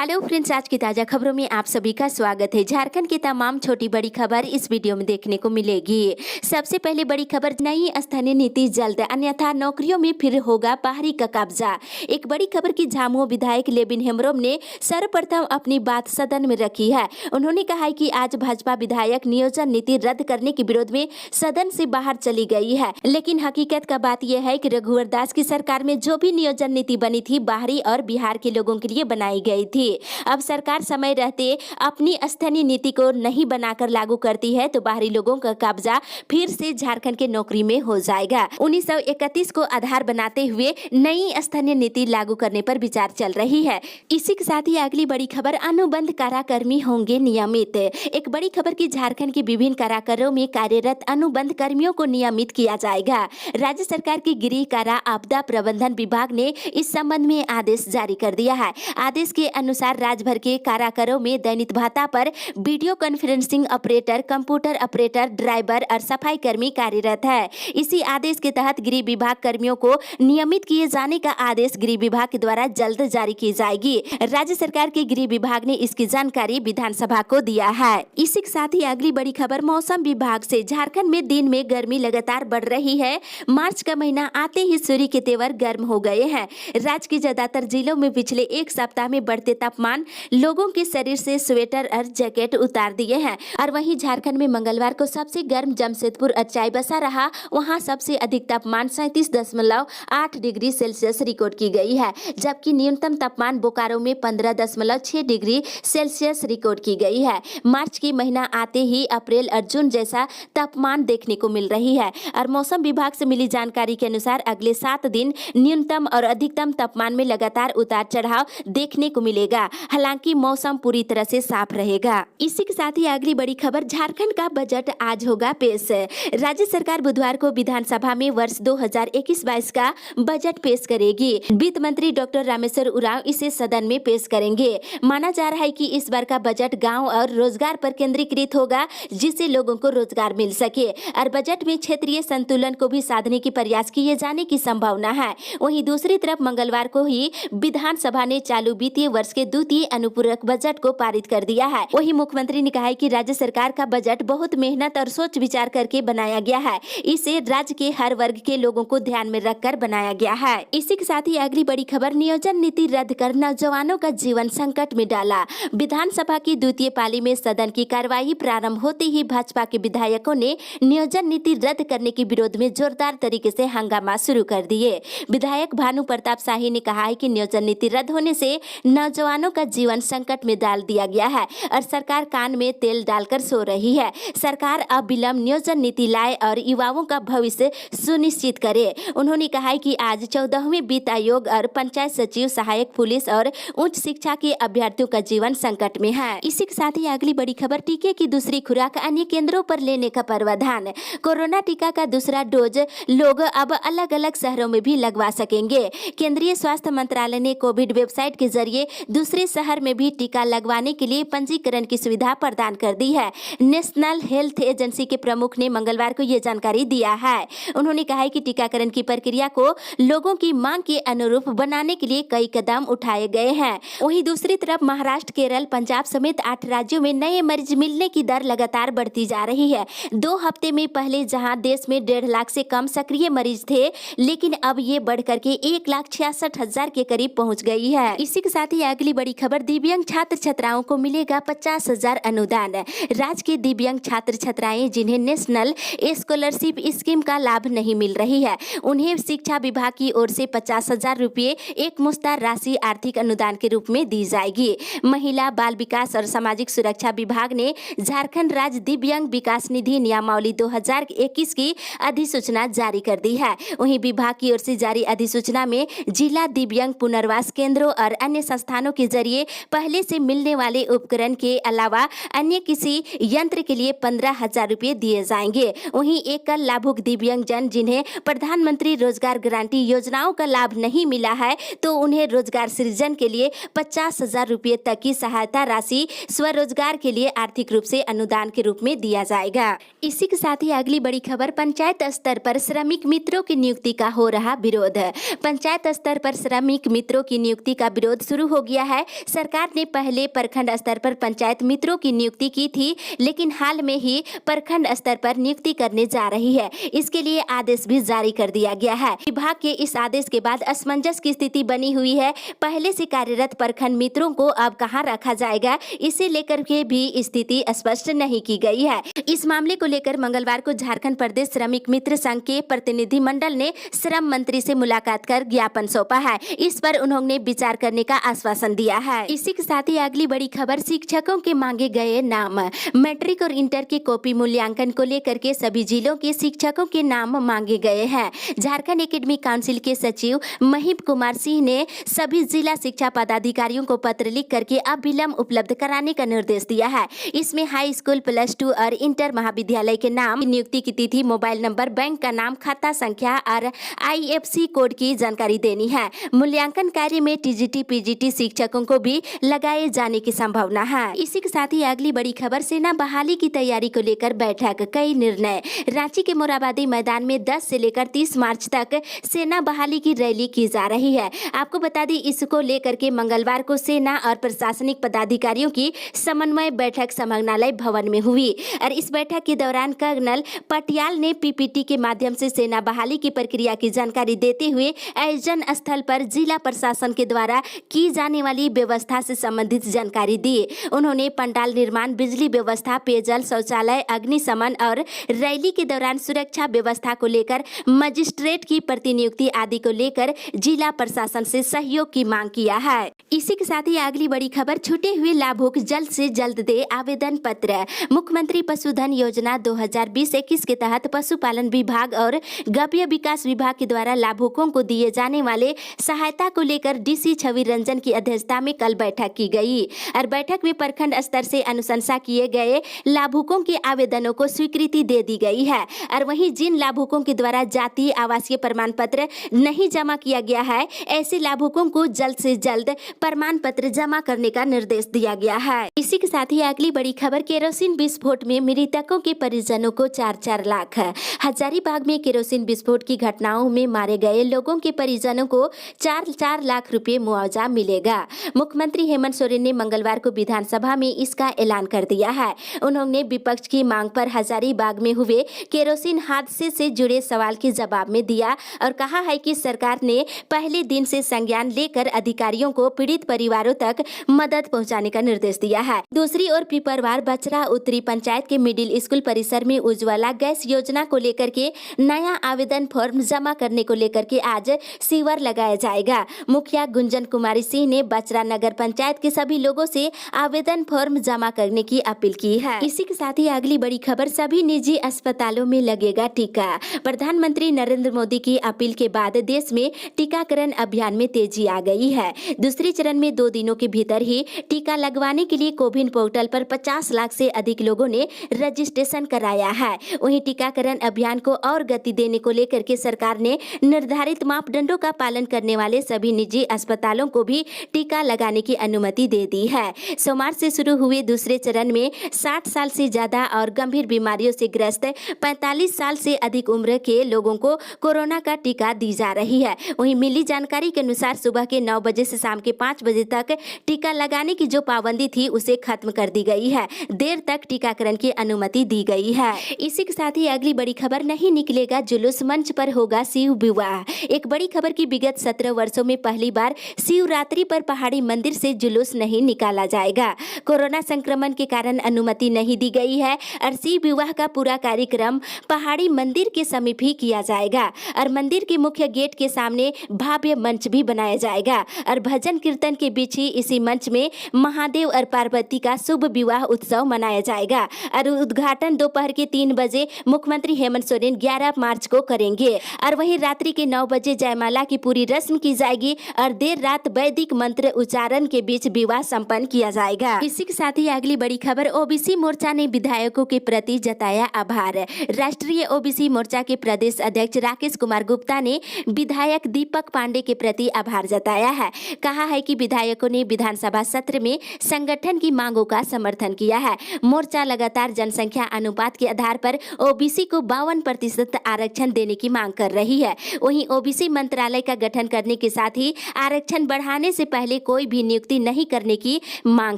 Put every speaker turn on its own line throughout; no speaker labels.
Hello friends, आज की ताजा खबरों में आप सभी का स्वागत है। झारखंड की तमाम छोटी बड़ी खबर इस वीडियो में देखने को मिलेगी। सबसे पहले बड़ी खबर, नई स्थानीय नीति जल्द, अन्यथा नौकरियों में फिर होगा बाहरी का कब्जा। एक बड़ी खबर की झामुमो विधायक लेविन हेम्ब्रोम ने सर्वप्रथम अपनी बात सदन में रखी है। उन्होंने कहा है कि आज भाजपा विधायक नियोजन नीति रद्द करने के विरोध में सदन से बाहर चली गई है, लेकिन हकीकत का बात यह है कि रघुवर दास की सरकार में जो भी नियोजन नीति बनी थी बाहरी और बिहार के लोगों के लिए बनाई गई थी। अब सरकार समय रहते अपनी स्थानीय नीति को नहीं बनाकर लागू करती है तो बाहरी लोगों का कब्जा फिर से झारखंड के नौकरी में हो जाएगा। 1931 को आधार बनाते हुए नई स्थानीय नीति लागू करने पर विचार चल रही है। इसी के साथ ही अगली बड़ी खबर, अनुबंध काराकर्मी होंगे नियमित। एक बड़ी खबर की, झारखंड के विभिन्न कारागारों में कार्यरत अनुबंध कर्मियों को नियमित किया जाएगा। राज्य सरकार के गृह कारा आपदा प्रबंधन विभाग ने इस संबंध में आदेश जारी कर दिया है। आदेश के अनुसार राज्य भर के कारागारों में दैनिक भत्ता पर video conferencing operator, computer operator, driver और सफाई कर्मी कार्यरत है। इसी आदेश के तहत गृह विभाग कर्मियों को नियमित किए जाने का आदेश गृह विभाग के द्वारा जल्द जारी की जाएगी। राज्य सरकार के गृह विभाग ने इसकी जानकारी विधानसभा को दिया है। इसी के साथ ही अगली बड़ी खबर, मौसम विभाग से, झारखंड में दिन में गर्मी लगातार बढ़ रही है। मार्च का महीना आते ही सूर्य के तेवर गर्म हो गए हैं। राज्य के ज्यादातर जिलों में पिछले एक सप्ताह में बढ़ते तापमान लोगों के शरीर से स्वेटर और जैकेट उतार दिए हैं। और वहीं झारखंड में मंगलवार को सबसे गर्म जमशेदपुर और चाईबासा रहा। वहां सबसे अधिक तापमान 37.8 डिग्री सेल्सियस रिकॉर्ड की गई है, जबकि न्यूनतम तापमान बोकारो में 15.6 डिग्री सेल्सियस रिकॉर्ड की गई है। मार्च की महीना आते ही अप्रैल और जून जैसा तापमान देखने को मिल रही है। और मौसम विभाग से मिली जानकारी के अनुसार अगले 7 दिन न्यूनतम और अधिकतम तापमान में लगातार उतार चढ़ाव देखने को मिलेगा। हालांकि मौसम पूरी तरह से साफ रहेगा। इसी के साथ ही अगली बड़ी खबर, झारखंड का बजट आज होगा पेश। राज्य सरकार बुधवार को विधानसभा में वर्ष 2021-22 का बजट पेश करेगी। वित्त मंत्री डॉक्टर रामेश्वर उरांव इसे सदन में पेश करेंगे। माना जा रहा है कि इस बार का बजट गांव और रोजगार पर केंद्रीकृत होगा, जिससे लोगों को रोजगार मिल सके। और बजट में क्षेत्रीय संतुलन को भी साधने की प्रयास किए जाने की संभावना है। वहीं दूसरी तरफ मंगलवार को ही विधानसभा ने चालू वित्तीय वर्ष के द्वितीय अनुपूरक बजट को पारित कर दिया है। वहीं मुख्यमंत्री ने कहा है कि राज्य सरकार का बजट बहुत मेहनत और सोच विचार करके बनाया गया है। इसे राज्य के हर वर्ग के लोगों को ध्यान में रखकर बनाया गया है। इसी के साथ ही अगली बड़ी खबर, नियोजन नीति रद्द कर नौजवानों का जीवन संकट में डाला। विधानसभा की द्वितीय पाली में सदन की कार्यवाही प्रारंभ होते ही भाजपा के विधायकों ने नियोजन नीति रद्द करने के विरोध में जोरदार तरीके से हंगामा शुरू कर दिए। विधायक भानु प्रताप शाही ने कहा है कि नियोजन नीति रद्द होने से नौजवानों का जीवन संकट में डाल दिया गया है और सरकार कान में तेल डालकर सो रही है। सरकार अब विलंब नियोजन नीति लाए और युवाओं का भविष्य सुनिश्चित करे। उन्होंने कहा है कि आज 14वें वित्त आयोग और पंचायत सचिव, सहायक पुलिस और उच्च शिक्षा के अभ्यर्थियों का जीवन संकट में है। इसी के साथ ही अगली बड़ी खबर, टीके की दूसरी खुराक अन्य केंद्रों पर लेने का प्रावधान। कोरोना टीका का दूसरा डोज लोग अब अलग अलग शहरों में भी लगवा सकेंगे। केंद्रीय स्वास्थ्य मंत्रालय ने कोविड वेबसाइट के जरिए दूसरे शहर में भी टीका लगवाने के लिए पंजीकरण की सुविधा प्रदान कर दी है। नेशनल हेल्थ एजेंसी के प्रमुख ने मंगलवार को यह जानकारी दिया है। उन्होंने कहा है कि टीकाकरण की प्रक्रिया को लोगों की मांग के अनुरूप बनाने के लिए कई कदम उठाए गए हैं। वहीं दूसरी तरफ महाराष्ट्र, केरल, पंजाब समेत 8 राज्यों में नए मरीज मिलने की दर लगातार बढ़ती जा रही है। 2 हफ्ते में पहले जहां देश में 1.5 लाख से कम सक्रिय मरीज थे, लेकिन अब ये बढ़कर के 1,66,000 के करीब पहुंच गई है। इसी के साथ ही अगली बड़ी खबर, दिव्यांग छात्र छात्राओं को मिलेगा 50,000 अनुदान। राज्य के दिव्यांग छात्र छात्राएं जिन्हें नेशनल स्कॉलरशिप स्कीम का लाभ नहीं मिल रही है, उन्हें शिक्षा विभाग की ओर से 50,000 रुपये एक मुश्तार राशि आर्थिक अनुदान के रूप में दी जाएगी। महिला, बाल विकास और सामाजिक सुरक्षा विभाग ने झारखंड राज्य दिव्यांग विकास निधि नियमावली 2021 की अधिसूचना जारी कर दी है। वहीं विभाग की ओर से जारी अधिसूचना में जिला दिव्यांग पुनर्वास केंद्रों और अन्य संस्थानों के जरिए पहले से मिलने वाले उपकरण के अलावा अन्य किसी यंत्र के लिए 15,000 रुपये दिए जाएंगे। वहीं एकल लाभुक दिव्यांग जन जिन्हें प्रधानमंत्री रोजगार गारंटी योजनाओं का लाभ नहीं मिला है, तो उन्हें रोजगार सृजन के लिए 50,000 रुपये तक की सहायता राशि स्वरोजगार के लिए आर्थिक रूप से अनुदान के रूप में दिया जाएगा। इसी के साथ ही अगली बड़ी खबर, पंचायत स्तर पर श्रमिक मित्रों की नियुक्ति का हो रहा विरोध। पंचायत स्तर पर श्रमिक मित्रों की नियुक्ति का विरोध शुरू हो गया है। है, सरकार ने पहले प्रखंड स्तर पर पंचायत मित्रों की नियुक्ति की थी, लेकिन हाल में ही प्रखंड स्तर पर नियुक्ति करने जा रही है। इसके लिए आदेश भी जारी कर दिया गया है। विभाग के इस आदेश के बाद असमंजस की स्थिति बनी हुई है। पहले से कार्यरत प्रखंड मित्रों को अब कहां रखा जाएगा, इसे लेकर के भी स्थिति स्पष्ट नहीं की गई है। इस मामले को लेकर मंगलवार को झारखंड प्रदेश श्रमिक मित्र संघ के प्रतिनिधिमंडल ने श्रम मंत्री से मुलाकात कर ज्ञापन सौंपा है। इस पर उन्होंने विचार करने का आश्वासन दिया है। इसी के साथ ही अगली बड़ी खबर, शिक्षकों के मांगे गए नाम। मैट्रिक और इंटर के कॉपी मूल्यांकन को लेकर के सभी जिलों के शिक्षकों के नाम मांगे गए हैं। झारखंड एकेडमिक काउंसिल के सचिव महिप कुमार सिंह ने सभी जिला शिक्षा पदाधिकारियों को पत्र लिख करके अविलंब उपलब्ध कराने का निर्देश दिया है। इसमें हाई स्कूल, +2 और इंटर महाविद्यालय के नाम, नियुक्ति की तिथि, मोबाइल नंबर, बैंक का नाम, खाता संख्या और IFC कोड की जानकारी देनी है। मूल्यांकन कार्य में TGT, PGT शिक्षकों को भी लगाए जाने की संभावना है। इसी के साथ ही अगली बड़ी खबर, सेना बहाली की तैयारी को लेकर बैठक, कई निर्णय। रांची के मोराबादी मैदान में 10 से लेकर 30 मार्च तक सेना बहाली की रैली की जा रही है। आपको बता दें, इसको लेकर के मंगलवार को सेना और प्रशासनिक पदाधिकारियों की समन्वय बैठक समन्वयालय भवन में हुई और इस बैठक के दौरान कर्नल पटियाल ने PPT के माध्यम से सेना बहाली की प्रक्रिया की जानकारी देते हुए आयोजन स्थल पर जिला प्रशासन के द्वारा की जाने वाली व्यवस्था से संबंधित जानकारी दी। उन्होंने पंडाल निर्माण, बिजली व्यवस्था, पेयजल, शौचालय, अग्निशमन और रैली के दौरान सुरक्षा व्यवस्था को लेकर मजिस्ट्रेट की प्रतिनियुक्ति आदि को लेकर जिला प्रशासन से सहयोग की मांग किया है। इसी के साथ ही अगली बड़ी खबर, छूटे हुए लाभुक जल्द से जल्द दे आवेदन पत्र। मुख्यमंत्री पशुधन योजना 2020-21 के तहत पशुपालन विभाग और गव्य विकास विभाग के द्वारा लाभुकों को दिए जाने वाले सहायता को लेकर DC छवि रंजन की अध्यक्षता में कल बैठक की गई और बैठक में प्रखंड स्तर से अनुशंसा किए गए लाभुकों के आवेदनों को स्वीकृति दे दी गई है और वहीं जिन लाभुकों के द्वारा जातीय आवासीय प्रमाण पत्र नहीं जमा किया गया है, ऐसे लाभुकों को जल्द से जल्द प्रमाण पत्र जमा करने का निर्देश दिया गया है। इसी के साथ ही अगली बड़ी खबर, केरोसिन विस्फोट में मृतकों के परिजनों को 4-4 लाख। हजारीबाग में केरोसिन विस्फोट की घटनाओं में मारे गए लोगों के परिजनों को 4-4 लाख रुपए मुआवजा मिलेगा। मुख्यमंत्री हेमंत सोरेन ने मंगलवार को विधानसभा में इसका ऐलान कर दिया है। उन्होंने विपक्ष की मांग पर हजारीबाग में हुए केरोसिन हादसे से जुड़े सवाल के जवाब में दिया और कहा है कि सरकार ने पहले दिन से संज्ञान लेकर अधिकारियों को पीड़ित परिवारों तक मदद पहुंचाने का निर्देश दिया है। दूसरी ओर पिपरवार बचरा उत्तरी पंचायत के मिडिल स्कूल परिसर में उज्ज्वला गैस योजना को लेकर के नया आवेदन फॉर्म जमा करने को लेकर के आज शिविर लगाया जाएगा। मुखिया गुंजन कुमारी सिंह ने बचरा नगर पंचायत के सभी लोगों से आवेदन फॉर्म जमा करने की अपील की है। इसी के साथ ही अगली बड़ी खबर, सभी निजी अस्पतालों में लगेगा टीका। प्रधानमंत्री नरेंद्र मोदी की अपील के बाद देश में टीकाकरण अभियान में तेजी आ गई है। दूसरे चरण में 2 दिनों के भीतर ही टीका लगवाने के लिए कोविन पोर्टल पर 50 लाख से अधिक लोगों ने रजिस्ट्रेशन कराया है। वहीं टीकाकरण अभियान को और गति देने को लेकर के सरकार ने निर्धारित मापदंडों का पालन करने वाले सभी निजी अस्पतालों को भी टीका लगाने की अनुमति दे दी है। सोमवार से शुरू हुए दूसरे चरण में 60 साल से ज्यादा और गंभीर बीमारियों से ग्रस्त 45 साल से अधिक उम्र के लोगों को कोरोना का टीका दी जा रही है। वहीं मिली जानकारी के अनुसार सुबह के 9 बजे से शाम के 5 बजे तक टीका लगाने की जो पाबंदी थी उसे खत्म कर दी गई है। देर तक टीकाकरण की अनुमति दी गई है। इसी के साथ ही अगली बड़ी खबर, नहीं निकलेगा जुलूस, मंच पर होगा शिव विवाह। एक बड़ी खबर की विगत 17 वर्षों में पहली बार शिवरात्रि पर पहाड़ी मंदिर से जुलूस नहीं निकाला जाएगा। कोरोना संक्रमण के कारण अनुमति नहीं दी गई है और शिव विवाह का पूरा कार्यक्रम पहाड़ी मंदिर के समीप ही किया जाएगा और मंदिर के मुख्य गेट के सामने भव्य मंच भी बनाया जाएगा और भजन कीर्तन के बीच ही इसी मंच में महादेव और पार्वती का शुभ विवाह उत्सव मनाया जाएगा और उद्घाटन दोपहर के 3 बजे मुख्यमंत्री हेमंत सोरेन 11 मार्च को करेंगे और वहीं रात्रि के 9 बजे जयमाला की पूरी रस्म की जाएगी और देर रात वैदिक मंत्र उच्चारण के बीच विवाह संपन्न किया जाएगा। इसी के साथ ही अगली बड़ी खबर, ओबीसी मोर्चा ने विधायकों के प्रति जताया आभार। राष्ट्रीय ओबीसी मोर्चा के प्रदेश अध्यक्ष राकेश कुमार गुप्ता ने विधायक दीपक पांडे के प्रति आभार जताया है। कहा है कि विधायकों ने विधानसभा सत्र में संगठन की मांगों का समर्थन किया है। मोर्चा लगातार जनसंख्या अनुपात के आधार पर ओबीसी को 52% आरक्षण देने की मांग कर रही है। वहीं ओबीसी मंत्रालय का गठन करने के साथ ही आरक्षण बढ़ाने से पहले लिए कोई भी नियुक्ति नहीं करने की मांग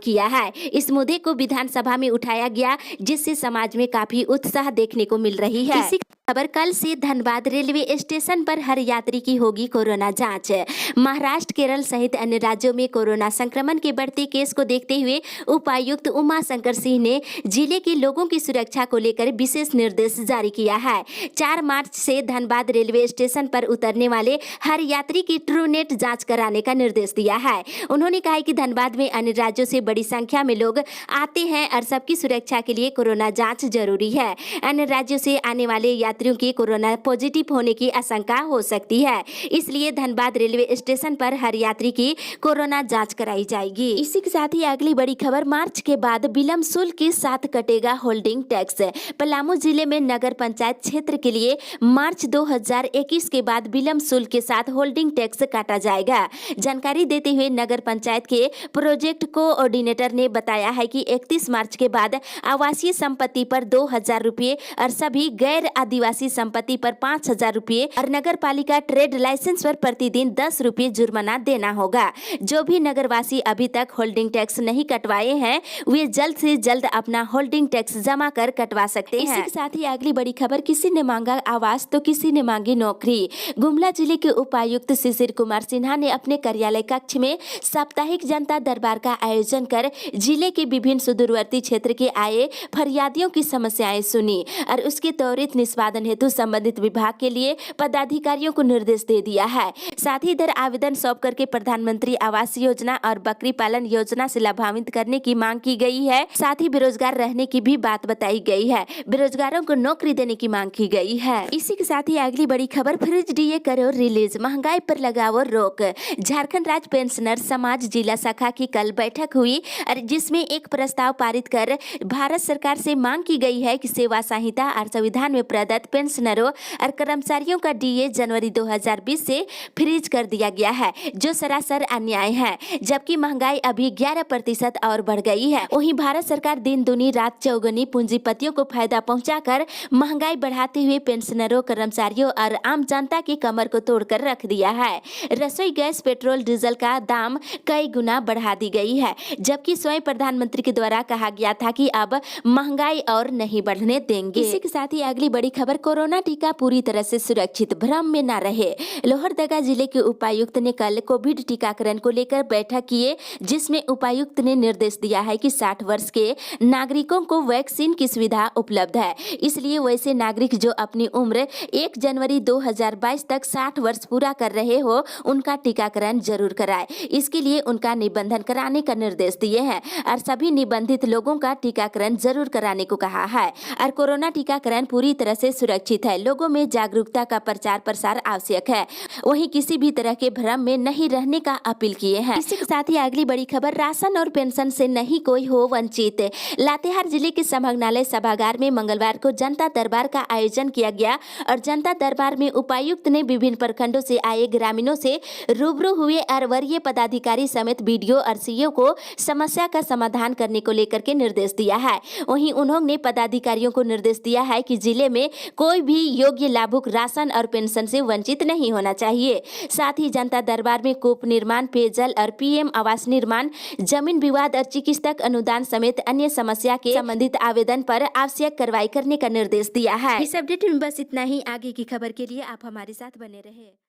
किया है। इस मुद्दे को विधानसभा में उठाया गया, जिससे समाज में काफी उत्साह देखने को मिल रही है। इसी खबर कल से धनबाद रेलवे स्टेशन पर हर यात्री की होगी कोरोना जांच। महाराष्ट्र, केरल सहित अन्य राज्यों में कोरोना संक्रमण के बढ़ते केस को देखते हुए उपायुक्त उमा शंकर सिंह ने जिले के लोगों की सुरक्षा को लेकर विशेष निर्देश जारी किया है। 4 मार्च से धनबाद रेलवे स्टेशन पर उतरने वाले हर यात्री की ट्रूनेट जांच कराने का निर्देश दिया है। उन्होंने कहा कि धनबाद में अन्य राज्यों से बड़ी संख्या में लोग आते हैं और सबकी सुरक्षा के लिए कोरोना जांच जरूरी है। अन्य राज्यों से आने वाले यात्रियों की कोरोना पॉजिटिव होने की आशंका हो सकती है, इसलिए धनबाद रेलवे स्टेशन पर हर यात्री की कोरोना जांच कराई जाएगी। इसी के साथ ही अगली बड़ी खबर, मार्च के बाद विलंब शुल्क के साथ कटेगा होल्डिंग टैक्स। पलामू जिले में नगर पंचायत क्षेत्र के लिए मार्च 2021 के बाद विलंब शुल्क के साथ होल्डिंग टैक्स काटा जाएगा। जानकारी देते हुए नगर पंचायत के प्रोजेक्ट कोऑर्डिनेटर ने बताया है कि 31 मार्च के बाद आवासीय संपत्ति पर 2000 रुपये और सभी गैर आदिवासी संपत्ति पर 5000 रुपये और नगर पालिका ट्रेड लाइसेंस पर प्रतिदिन 10 रुपये जुर्माना देना होगा। जो भी नगरवासी अभी तक होल्डिंग टैक्स नहीं कटवाए हैं, वे जल्द से जल्द अपना होल्डिंग टैक्स जमा कर कटवा सकते हैं। इसी के साथ ही अगली बड़ी खबर, किसी ने मांगा आवास तो किसी ने मांगी नौकरी। गुमला जिले के उपायुक्त शिशिर कुमार सिन्हा ने अपने कार्यालय कक्ष में साप्ताहिक जनता दरबार का आयोजन कर जिले के विभिन्न सुदूरवर्ती क्षेत्र के आए फरियादियों की समस्याएं सुनी और उसके त्वरित निष्पादन हेतु संबंधित विभाग के लिए पदाधिकारियों को निर्देश दे दिया है। साथ ही इधर आवेदन सौंप करके प्रधानमंत्री आवास योजना और बकरी पालन योजना से लाभान्वित करने की मांग की गई है। साथ ही बेरोजगार रहने की भी बात बताई गई है। बेरोजगारों को नौकरी देने की मांग की गई है। इसी के साथ ही अगली बड़ी खबर, फ्रिज डीए करो रिलीज, महंगाई पर लगाओ रोक। झारखंड राज्य पेंशनर समाज जिला शाखा की कल बैठक हुई और जिसमें एक प्रस्ताव पारित कर भारत सरकार से मांग की गई है कि सेवा संहिता और संविधान में प्रदत्त पेंशनरों और कर्मचारियों का डीए जनवरी 2020 से फ्रीज कर दिया गया है, जो सरासर अन्याय है। जबकि महंगाई अभी 11% और बढ़ गई है। वहीं भारत सरकार दिन दुनी रात चौगुनी पूंजीपतियों को फायदा पहुंचाकर महंगाई बढ़ाते हुए पेंशनरों, कर्मचारियों और आम जनता की कमर को तोड़कर रख दिया है। रसोई गैस, पेट्रोल, डीजल का दाम कई गुना बढ़ा दी गई है, जबकि स्वयं प्रधानमंत्री के द्वारा कहा गया था कि अब महंगाई और नहीं बढ़ने देंगे। इसी के साथ ही अगली बड़ी खबर, कोरोना टीका पूरी तरह से सुरक्षित, भ्रम में न रहे। लोहरदगा जिले के उपायुक्त ने कल कोविड टीकाकरण को लेकर बैठक किए, जिसमें उपायुक्त ने निर्देश दिया है कि 60 वर्ष के नागरिकों को वैक्सीन की सुविधा उपलब्ध है, इसलिए वैसे नागरिक जो अपनी उम्र 1 जनवरी 2022 तक 60 वर्ष पूरा कर रहे हो, उनका टीकाकरण जरूर कराएं। इसके लिए उनका निबंधन कराने का निर्देश दिए हैं और सभी निबंधित लोगों का टीकाकरण जरूर कराने को कहा है। और कोरोना टीकाकरण पूरी तरह से सुरक्षित है। लोगों में जागरूकता का प्रचार प्रसार आवश्यक है। वहीं किसी भी तरह के भ्रम में नहीं रहने का अपील किए हैं। इसी के साथ ही अगली बड़ी खबर, राशन और पेंशन से नहीं कोई हो वंचित। लातेहार जिले के संभागनालय सभागार में मंगलवार को जनता दरबार का आयोजन किया गया और जनता दरबार में उपायुक्त ने विभिन्न प्रखंडों से आए ग्रामीणों से रूबरू हुए और वरीय पदाधिकारी समेत बीडीओ और सीईओ को समस्या का समाधान करने को लेकर के निर्देश दिया है। वहीं उन्होंने पदाधिकारियों को निर्देश दिया है कि जिले में कोई भी योग्य लाभुक राशन और पेंशन से वंचित नहीं होना चाहिए। साथ ही जनता दरबार में कूप निर्माण, पेयजल और पीएम आवास निर्माण, जमीन विवाद और चिकित्सक अनुदान समेत अन्य समस्या के संबंधित आवेदन पर आवश्यक कार्रवाई करने का निर्देश दिया है। इस अपडेट में बस इतना ही। आगे की खबर के लिए आप हमारे साथ बने रहे।